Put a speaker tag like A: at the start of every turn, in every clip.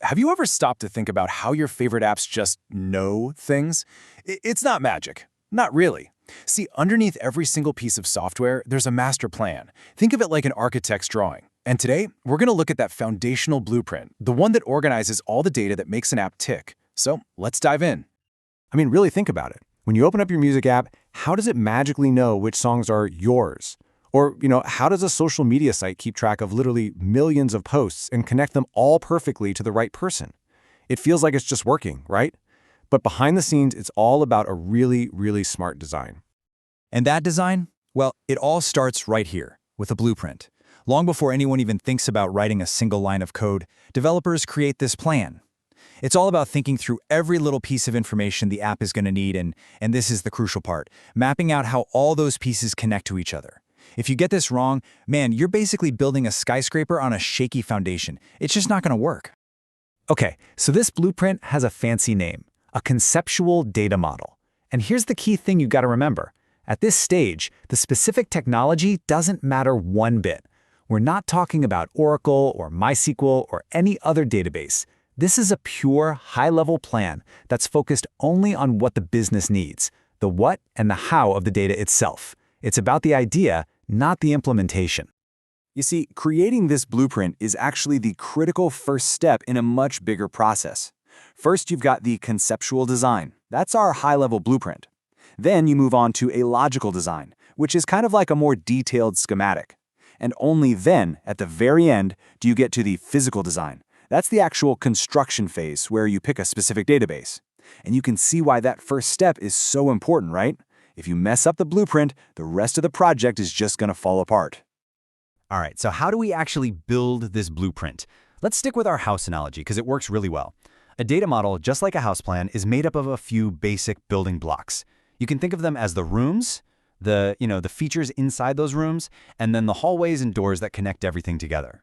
A: Have you ever stopped to think about how your favorite apps just know things? It's not magic. Not really. See, underneath every single piece of software, there's a master plan. Think of it like an architect's drawing. And today, we're going to look at that foundational blueprint, the one that organizes all the data that makes an app tick. So let's dive in.
B: I mean, really think about it. When you open up your music app, how does it magically know which songs are yours? Or, how does a social media site keep track of literally millions of posts and connect them all perfectly to the right person? It feels like it's just working, right? But behind the scenes, it's all about a really, really smart design.
C: And that design? Well, it all starts right here, with a blueprint. Long before anyone even thinks about writing a single line of code, developers create this plan. It's all about thinking through every little piece of information the app is going to need, and this is the crucial part, mapping out how all those pieces connect to each other. If you get this wrong, man, you're basically building a skyscraper on a shaky foundation. It's just not going to work.
B: Okay, so this blueprint has a fancy name, a conceptual data model. And here's the key thing you got to remember. At this stage, the specific technology doesn't matter one bit. We're not talking about Oracle or MySQL or any other database. This is a pure, high-level plan that's focused only on what the business needs, the what and the how of the data itself. It's about the idea, not the implementation.
A: You see, creating this blueprint is actually the critical first step in a much bigger process. First, you've got the conceptual design. That's our high-level blueprint. Then you move on to a logical design, which is kind of like a more detailed schematic. And only then, at the very end, do you get to the physical design. That's the actual construction phase where you pick a specific database. And you can see why that first step is so important, right? If you mess up the blueprint, the rest of the project is just going to fall apart.
C: All right, so how do we actually build this blueprint? Let's stick with our house analogy because it works really well. A data model, just like a house plan, is made up of a few basic building blocks. You can think of them as the rooms, the features inside those rooms, and then the hallways and doors that connect everything together.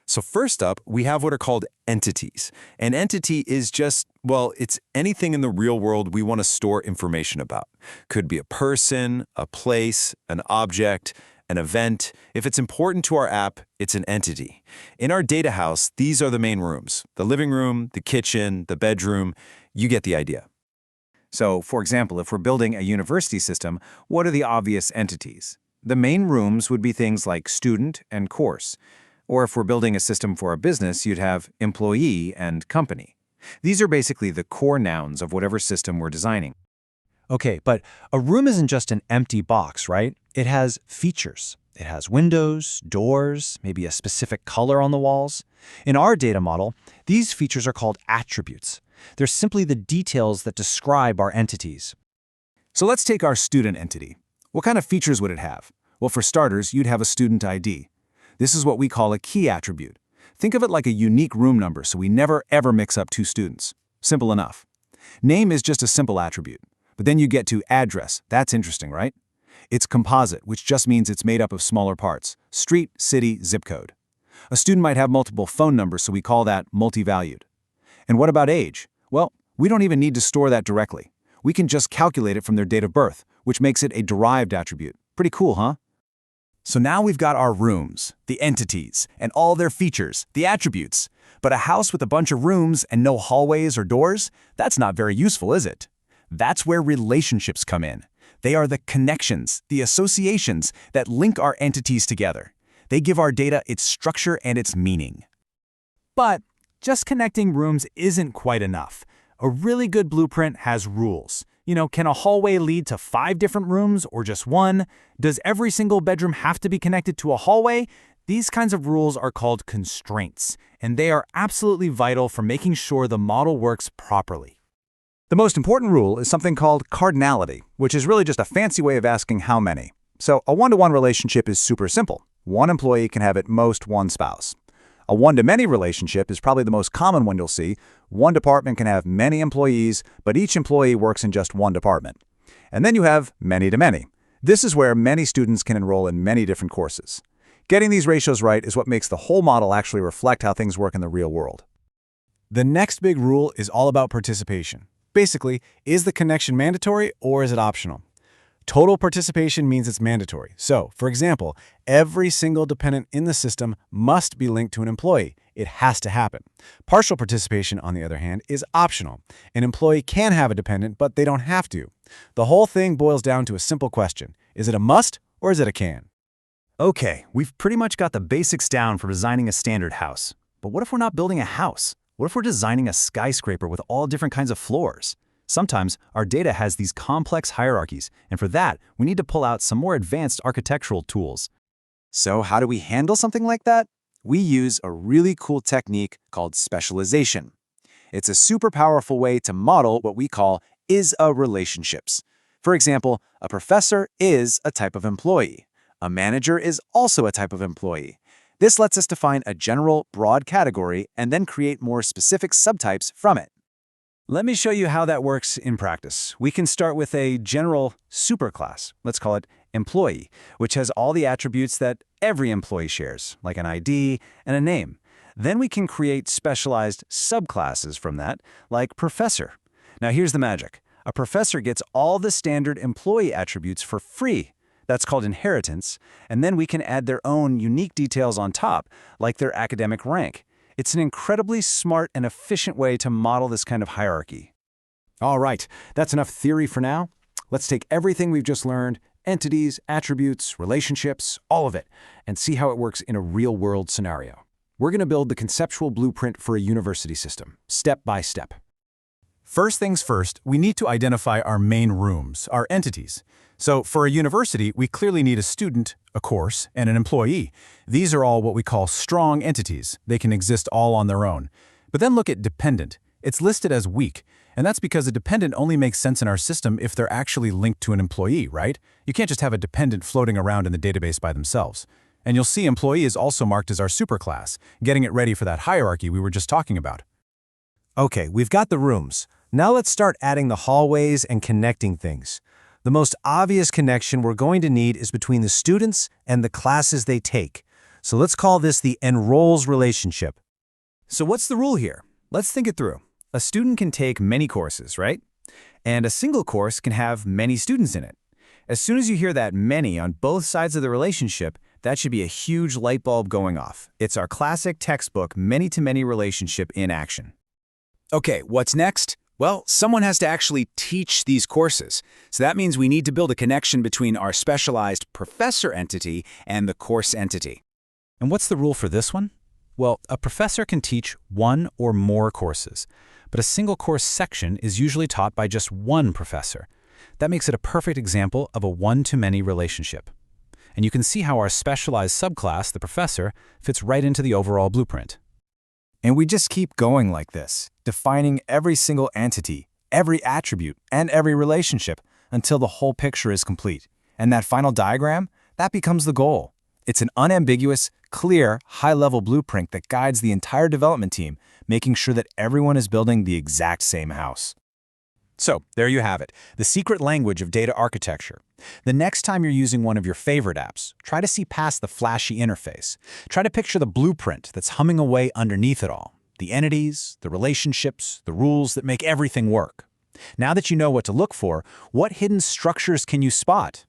D: So first up, we have what are called entities. An entity is just, well, it's anything in the real world we want to store information about. Could be a person, a place, an object, an event. If it's important to our app, it's an entity. In our data house, these are the main rooms: the living room, the kitchen, the bedroom. You get the idea.
A: So, for example, if we're building a university system, what are the obvious entities? The main rooms would be things like student and course. Or if we're building a system for a business, you'd have employee and company. These are basically the core nouns of whatever system we're designing.
B: Okay, but a room isn't just an empty box, right? It has features. It has windows, doors, maybe a specific color on the walls. In our data model, these features are called attributes. They're simply the details that describe our entities.
A: So let's take our student entity. What kind of features would it have? Well, for starters, you'd have a student ID. This is what we call a key attribute. Think of it like a unique room number so we never ever mix up two students. Simple enough. Name is just a simple attribute. But then you get to address. That's interesting, right? It's composite, which just means it's made up of smaller parts: street, city, zip code. A student might have multiple phone numbers, so we call that multi-valued. And what about age? Well, we don't even need to store that directly. We can just calculate it from their date of birth, which makes it a derived attribute. Pretty cool, huh? So now we've got our rooms, the entities, and all their features, the attributes. But a house with a bunch of rooms and no hallways or doors? That's not very useful, is it? That's where relationships come in. They are the connections, the associations that link our entities together. They give our data its structure and its meaning.
B: But just connecting rooms isn't quite enough. A really good blueprint has rules. Can a hallway lead to 5 different rooms or just one? Does every single bedroom have to be connected to a hallway? These kinds of rules are called constraints, and they are absolutely vital for making sure the model works properly.
E: The most important rule is something called cardinality, which is really just a fancy way of asking how many. So a one-to-one relationship is super simple. One employee can have at most one spouse. A one-to-many relationship is probably the most common one you'll see. One department can have many employees, but each employee works in just one department. And then you have many-to-many. This is where many students can enroll in many different courses. Getting these ratios right is what makes the whole model actually reflect how things work in the real world.
B: The next big rule is all about participation. Basically, is the connection mandatory or is it optional? Total participation means it's mandatory. So, for example, every single dependent in the system must be linked to an employee.
E: It has to happen. Partial participation, on the other hand, is optional. An employee can have a dependent, but they don't have to. The whole thing boils down to a simple question. Is it a must or is it a can?
B: Okay, we've pretty much got the basics down for designing a standard house. But what if we're not building a house? What if we're designing a skyscraper with all different kinds of floors? Sometimes our data has these complex hierarchies, and for that, we need to pull out some more advanced architectural tools.
E: So how do we handle something like that? We use a really cool technique called specialization. It's a super powerful way to model what we call is-a relationships. For example, a professor is a type of employee. A manager is also a type of employee. This lets us define a general, broad category and then create more specific subtypes from it.
B: Let me show you how that works in practice. We can start with a general superclass, let's call it employee, which has all the attributes that every employee shares, like an ID and a name. Then we can create specialized subclasses from that, like professor. Now here's the magic. A professor gets all the standard employee attributes for free. That's called inheritance, and then we can add their own unique details on top, like their academic rank. It's an incredibly smart and efficient way to model this kind of hierarchy.
A: All right, that's enough theory for now. Let's take everything we've just learned, entities, attributes, relationships, all of it, and see how it works in a real-world scenario. We're going to build the conceptual blueprint for a university system, step by step. First things first, we need to identify our main rooms, our entities. So for a university, we clearly need a student, a course, and an employee. These are all what we call strong entities. They can exist all on their own. But then look at dependent. It's listed as weak, and that's because a dependent only makes sense in our system if they're actually linked to an employee, right? You can't just have a dependent floating around in the database by themselves. And you'll see employee is also marked as our superclass, getting it ready for that hierarchy we were just talking about.
F: Okay, we've got the rooms. Now let's start adding the hallways and connecting things. The most obvious connection we're going to need is between the students and the classes they take. So let's call this the enrolls relationship.
B: So what's the rule here? Let's think it through. A student can take many courses, right? And a single course can have many students in it. As soon as you hear that many on both sides of the relationship, that should be a huge light bulb going off. It's our classic textbook many-to-many relationship in action. Okay, what's next? Well, someone has to actually teach these courses. So that means we need to build a connection between our specialized professor entity and the course entity. And what's the rule for this one? Well, a professor can teach one or more courses, but a single course section is usually taught by just one professor. That makes it a perfect example of a one-to-many relationship. And you can see how our specialized subclass, the professor, fits right into the overall blueprint.
A: And we just keep going like this, defining every single entity, every attribute, and every relationship until the whole picture is complete. And that final diagram, that becomes the goal. It's an unambiguous, clear, high-level blueprint that guides the entire development team, making sure that everyone is building the exact same house.
E: So, there you have it, the secret language of data architecture. The next time you're using one of your favorite apps, try to see past the flashy interface. Try to picture the blueprint that's humming away underneath it all. The entities, the relationships, the rules that make everything work. Now that you know what to look for, what hidden structures can you spot?